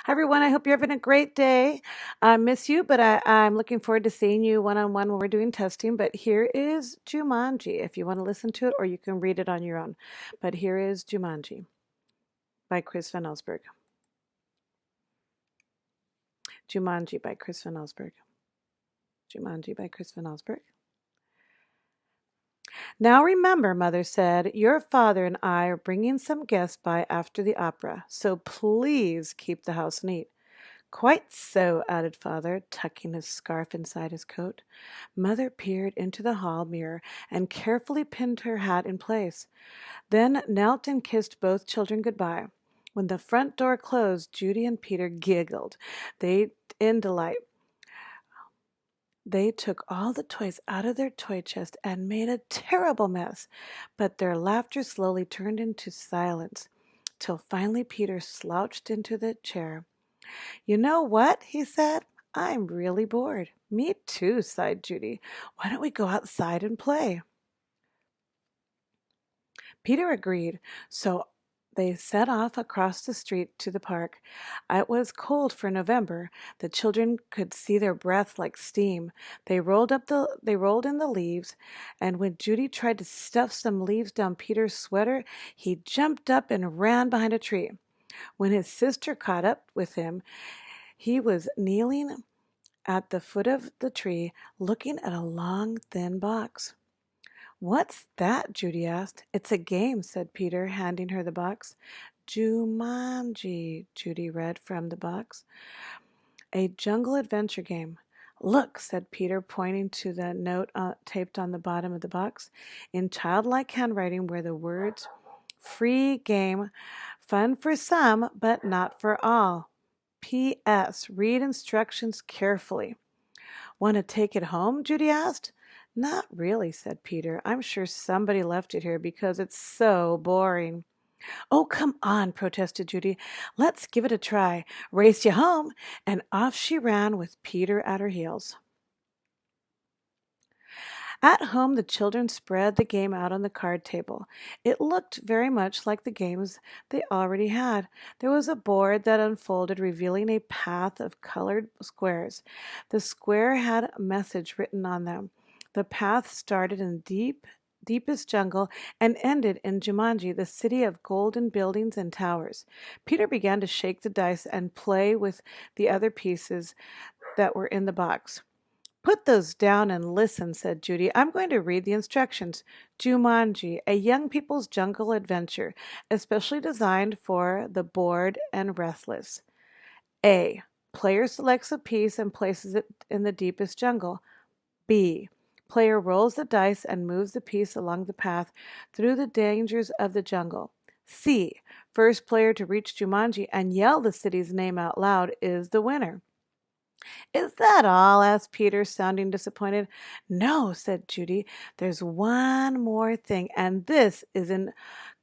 Hi, everyone. I hope you're having a great day. I miss you, but I'm looking forward to seeing you one on one when we're doing testing. But here is Jumanji if you want to listen to it, or you can read it on your own. But here is Jumanji by Chris Van Allsburg. Jumanji by Chris Van Allsburg. Jumanji by Chris Van Allsburg. Now remember, Mother said, your father and I are bringing some guests by after the opera, so please keep the house neat. Quite so, added Father, tucking his scarf inside his coat. Mother peered into the hall mirror and carefully pinned her hat in place, then knelt and kissed both children goodbye. When the front door closed, Judy and Peter giggled. In delight. They took all the toys out of their toy chest and made a terrible mess, but their laughter slowly turned into silence, till finally Peter slouched into the chair. You know what? He said. I'm really bored. Me too, sighed Judy. Why don't we go outside and play? Peter agreed, so they set off across the street to the park. It was cold for November. The children could see their breath like steam. They rolled in the leaves, and when Judy tried to stuff some leaves down Peter's sweater, he jumped up and ran behind a tree. When his sister caught up with him, he was kneeling at the foot of the tree, looking at a long, thin box. What's that? Judy asked. It's a game, said Peter, handing her the box. Jumanji, Judy read from the box. A jungle adventure game. Look, said Peter, pointing to the note taped on the bottom of the box. In childlike handwriting were the words, free game, fun for some, but not for all. P.S. Read instructions carefully. Want to take it home? Judy asked. Not really, said Peter. I'm sure somebody left it here because it's so boring. Oh, come on, protested Judy. Let's give it a try. Race you home. And off she ran with Peter at her heels. At home, the children spread the game out on the card table. It looked very much like the games they already had. There was a board that unfolded, revealing a path of colored squares. The square had a message written on them. The path started in deepest jungle and ended in Jumanji, the city of golden buildings and towers. Peter began to shake the dice and play with the other pieces that were in the box. Put those down and listen, said Judy. I'm going to read the instructions. Jumanji, a young people's jungle adventure, especially designed for the bored and restless. A. Player selects a piece and places it in the deepest jungle. B. Player rolls the dice and moves the piece along the path through the dangers of the jungle. C. First player to reach Jumanji and yell the city's name out loud is the winner. Is that all? Asked Peter, sounding disappointed. No, said Judy. There's one more thing, and this is in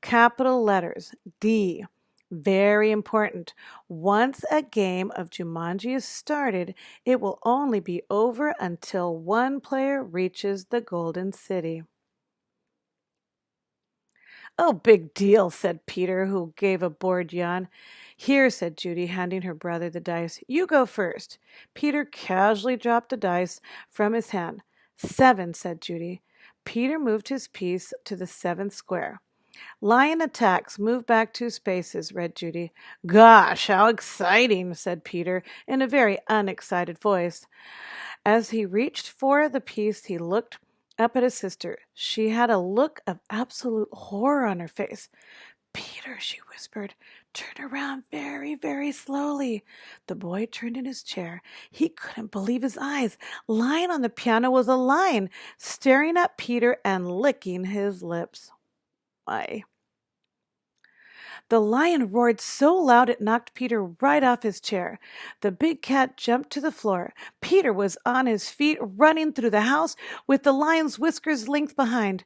capital letters. D. Very important. Once a game of Jumanji is started, it will only be over until one player reaches the Golden City. Oh, big deal, said Peter, who gave a bored yawn. Here, said Judy, handing her brother the dice. You go first. Peter casually dropped the dice from his hand. 7, said Judy. Peter moved his piece to the 7th square. Lion attacks. Move back 2 spaces, read Judy. Gosh, how exciting, said Peter in a very unexcited voice. As he reached for the piece, he looked up at his sister. She had a look of absolute horror on her face. Peter, she whispered, turn around very, very slowly. The boy turned in his chair. He couldn't believe his eyes. Lying on the piano was a lion, staring at Peter and licking his lips. Why? The lion roared so loud it knocked Peter right off his chair. The big cat jumped to the floor. Peter was on his feet, running through the house with the lion's whiskers linked behind.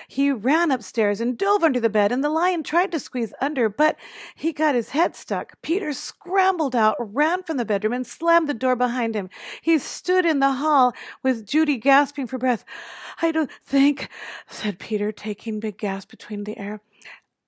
He ran upstairs and dove under the bed, and the lion tried to squeeze under, but he got his head stuck. Peter scrambled out, ran from the bedroom, and slammed the door behind him. He stood in the hall with Judy gasping for breath. I don't think, said Peter, taking big gasps between the air,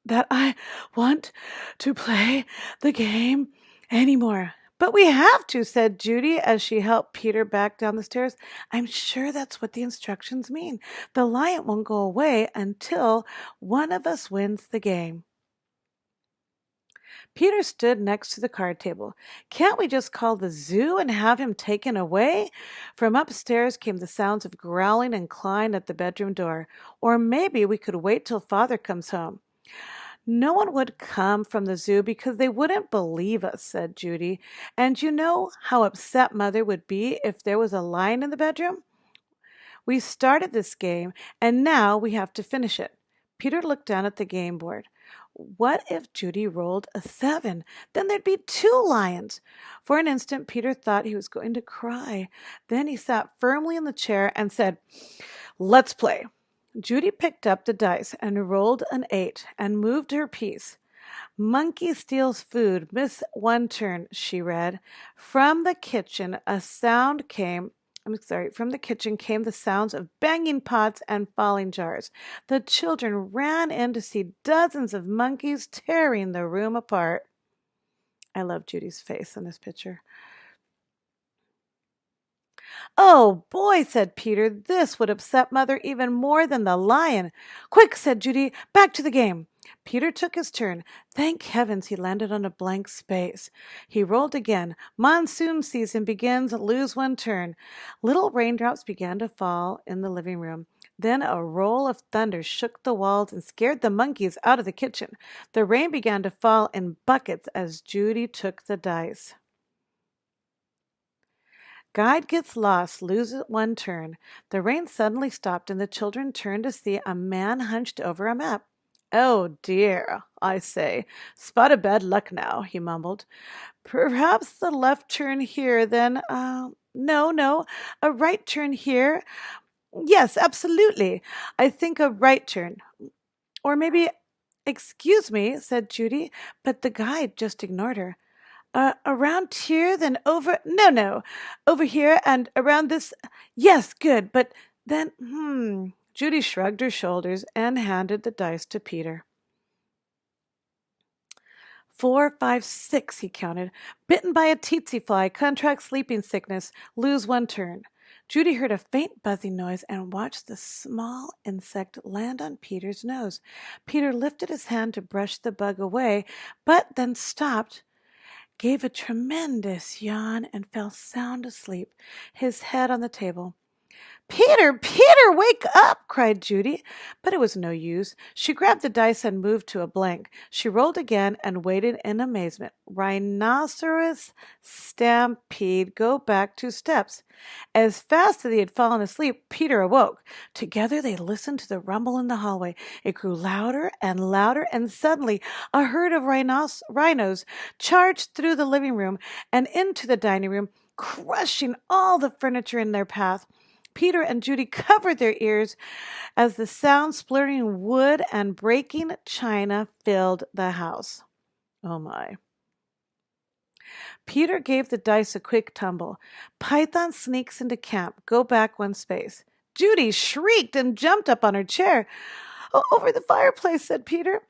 that I want to play the game. anymore. But we have to, said Judy as she helped Peter back down the stairs. I'm sure that's what the instructions mean. The lion won't go away until one of us wins the game. Peter stood next to the card table. Can't we just call the zoo and have him taken away? From upstairs came the sounds of growling and clawing at the bedroom door. Or maybe we could wait till Father comes home. No one would come from the zoo because they wouldn't believe us, said Judy. And you know how upset Mother would be if there was a lion in the bedroom? We started this game, and now we have to finish it. Peter looked down at the game board. What if Judy rolled a 7? Then there'd be 2 lions. For an instant, Peter thought he was going to cry. Then he sat firmly in the chair and said, Let's play. Judy picked up the dice and rolled an 8 and moved her piece. Monkey steals food, miss one turn, she read. From the kitchen came the sounds of banging pots and falling jars. The children ran in to see dozens of monkeys tearing the room apart. I love Judy's face in this picture. Oh, boy, said Peter, this would upset Mother even more than the lion. Quick, said Judy, back to the game. Peter took his turn. Thank heavens he landed on a blank space. He rolled again. Monsoon season begins, lose one turn. Little raindrops began to fall in the living room. Then a roll of thunder shook the walls and scared the monkeys out of the kitchen. The rain began to fall in buckets as Judy took the dice. Guide gets lost, loses one turn. The rain suddenly stopped, and the children turned to see a man hunched over a map. Oh dear, I say. Spot of bad luck now, he mumbled. Perhaps the left turn here, then. No, a right turn here. Yes, absolutely. I think a right turn. Or maybe, excuse me, said Judy, but the guide just ignored her. Around here, then over. No. Over here and around this. Yes, good. But then. Judy shrugged her shoulders and handed the dice to Peter. 4, 5, 6, he counted. Bitten by a tsetse fly, contract sleeping sickness, lose one turn. Judy heard a faint buzzing noise and watched the small insect land on Peter's nose. Peter lifted his hand to brush the bug away, but then stopped, gave a tremendous yawn, and fell sound asleep, his head on the table. Peter, wake up, cried Judy. But it was no use. She grabbed the dice and moved to a blank. She rolled again and waited in amazement. Rhinoceros stampede, go back 2 steps. As fast as he had fallen asleep, Peter awoke. Together they listened to the rumble in the hallway. It grew louder and louder, and suddenly a herd of rhinos charged through the living room and into the dining room, crushing all the furniture in their path. Peter and Judy covered their ears as the sound splintering wood and breaking china filled the house. Oh my. Peter gave the dice a quick tumble. Python sneaks into camp. Go back 1 space. Judy shrieked and jumped up on her chair. Oh, over the fireplace, said Peter.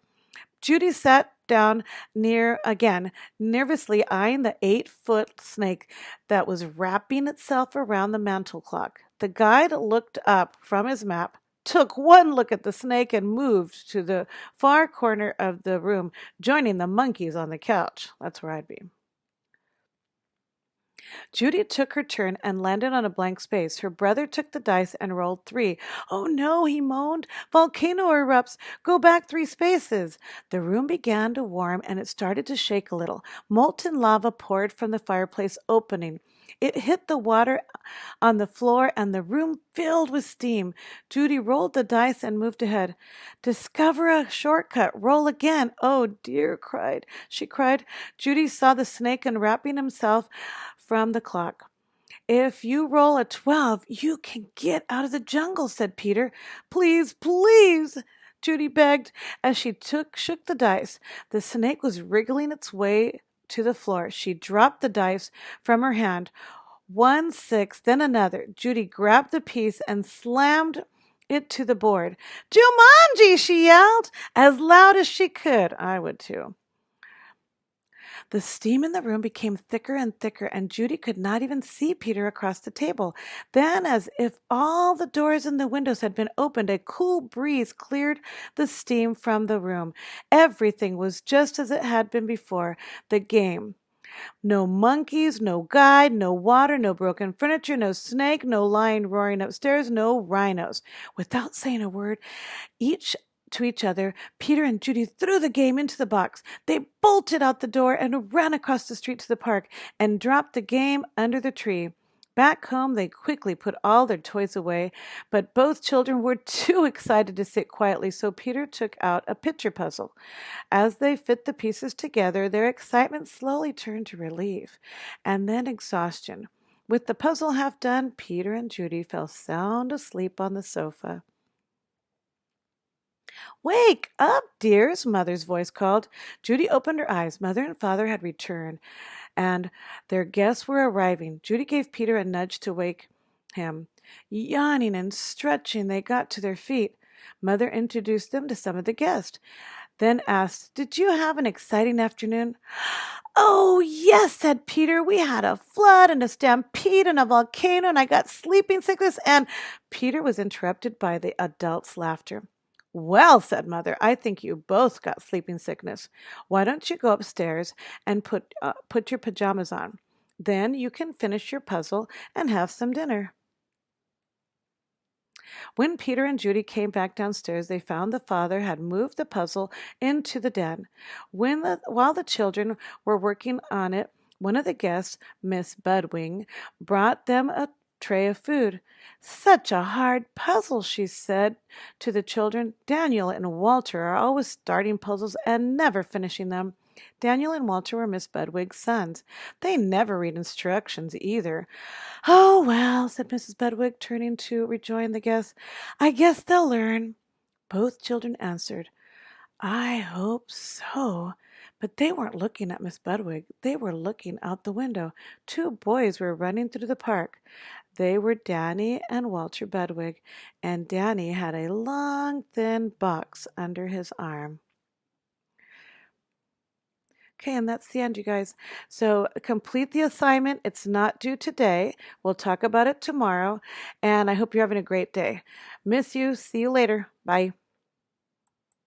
Judy sat down near again, nervously eyeing the 8-foot snake that was wrapping itself around the mantel clock. The guide looked up from his map, took one look at the snake, and moved to the far corner of the room, joining the monkeys on the couch. That's where I'd be. Judy took her turn and landed on a blank space. Her brother took the dice and rolled 3. Oh no, he moaned. Volcano erupts. Go back 3 spaces. The room began to warm and it started to shake a little. Molten lava poured from the fireplace opening. It hit the water on the floor and the room filled with steam. Judy rolled the dice and moved ahead. Discover a shortcut. Roll again. Oh dear, she cried. Judy saw the snake unwrapping himself from the clock. If you roll a 12, you can get out of the jungle, said Peter. Please, Judy begged as she shook the dice. The snake was wriggling its way to the floor. She dropped the dice from her hand. 1, 6, then another. Judy grabbed the piece and slammed it to the board. Jumanji, she yelled as loud as she could. I would too. The steam in the room became thicker and thicker, and Judy could not even see Peter across the table. Then, as if all the doors and the windows had been opened, a cool breeze cleared the steam from the room. Everything was just as it had been before. The game. No monkeys, no guide, no water, no broken furniture, no snake, no lion roaring upstairs, no rhinos. Without saying a word, each to each other, Peter and Judy threw the game into the box. They bolted out the door and ran across the street to the park and dropped the game under the tree. Back home, they quickly put all their toys away, but both children were too excited to sit quietly, so Peter took out a picture puzzle. As they fit the pieces together, their excitement slowly turned to relief and then exhaustion. With the puzzle half done, Peter and Judy fell sound asleep on the sofa. Wake up, dears, Mother's voice called. Judy opened her eyes. Mother and Father had returned, and their guests were arriving. Judy gave Peter a nudge to wake him. Yawning and stretching, they got to their feet. Mother introduced them to some of the guests, then asked, "Did you have an exciting afternoon?" "Oh, yes," said Peter. "We had a flood and a stampede and a volcano, and I got sleeping sickness." And Peter was interrupted by the adults' laughter. "Well," said Mother, "I think you both got sleeping sickness. Why don't you go upstairs and put your pajamas on? Then you can finish your puzzle and have some dinner." When Peter and Judy came back downstairs, they found the father had moved the puzzle into the den. While the children were working on it, one of the guests, Miss Budwing, brought them a tray of food. "Such a hard puzzle," she said to the children. "Daniel and Walter are always starting puzzles and never finishing them." Daniel and Walter were Miss Budwig's sons. They never read instructions either. "Oh, well," said Mrs. Budwig, turning to rejoin the guests, "I guess they'll learn." Both children answered, "I hope so." But they weren't looking at Miss Budwig. They were looking out the window. Two boys were running through the park. They were Danny and Walter Budwig, and Danny had a long, thin box under his arm. Okay, and that's the end, you guys. So complete the assignment. It's not due today. We'll talk about it tomorrow. And I hope you're having a great day. Miss you. See you later. Bye.